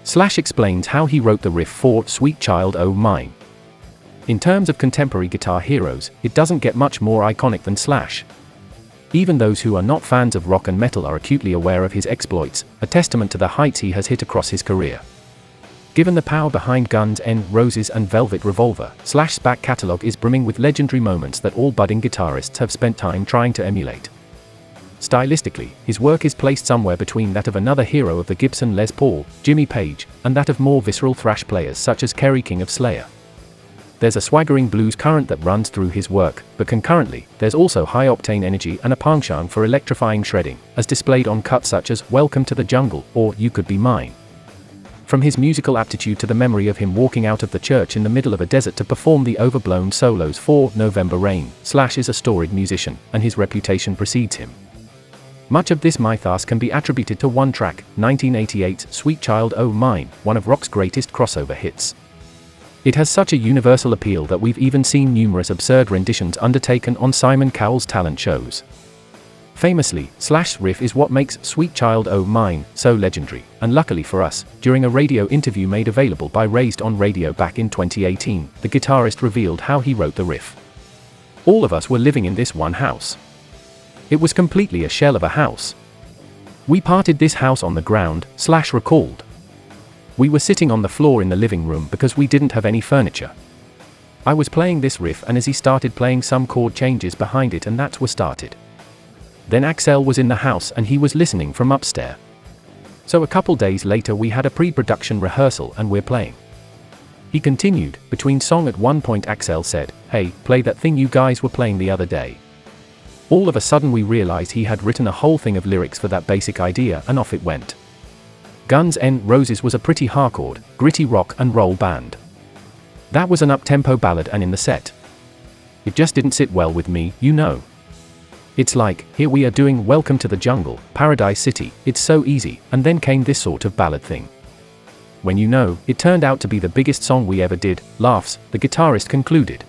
Slash explains how he wrote the riff for Sweet Child O' Mine. In terms of contemporary guitar heroes, it doesn't get much more iconic than Slash. Even those who are not fans of rock and metal are acutely aware of his exploits, a testament to the heights he has hit across his career. Given the power behind Guns N' Roses and Velvet Revolver, Slash's back catalog is brimming with legendary moments that all budding guitarists have spent time trying to emulate. Stylistically, his work is placed somewhere between that of another hero of the Gibson Les Paul, Jimmy Page, and that of more visceral thrash players such as Kerry King of Slayer. There's a swaggering blues current that runs through his work, but concurrently, there's also high-octane energy and a penchant for electrifying shredding, as displayed on cuts such as Welcome to the Jungle or You Could Be Mine. From his musical aptitude to the memory of him walking out of the church in the middle of a desert to perform the overblown solos for November Rain, Slash is a storied musician, and his reputation precedes him. Much of this mythos can be attributed to one track, 1988's Sweet Child O' Mine, one of rock's greatest crossover hits. It has such a universal appeal that we've even seen numerous absurd renditions undertaken on Simon Cowell's talent shows. Famously, Slash's riff is what makes Sweet Child O' Mine so legendary, and luckily for us, during a radio interview made available by Raised on Radio back in 2018, the guitarist revealed how he wrote the riff. All of us were living in this one house. It was completely a shell of a house. We parted this house on the ground, Slash recalled. We were sitting on the floor in the living room because we didn't have any furniture. I was playing this riff and as he started playing some chord changes behind it and that's what started. Then Axel was in the house and he was listening from upstairs. So a couple days later we had a pre-production rehearsal and we're playing. He continued, between song at one point Axel said, "Hey, play that thing you guys were playing the other day." All of a sudden we realized he had written a whole thing of lyrics for that basic idea and off it went. Guns N' Roses was a pretty hardcore, gritty rock and roll band. That was an up-tempo ballad and in the set. It just didn't sit well with me, you know. It's like, here we are doing Welcome to the Jungle, Paradise City, it's so easy, and then came this sort of ballad thing. When you know, it turned out to be the biggest song we ever did, laughs, the guitarist concluded.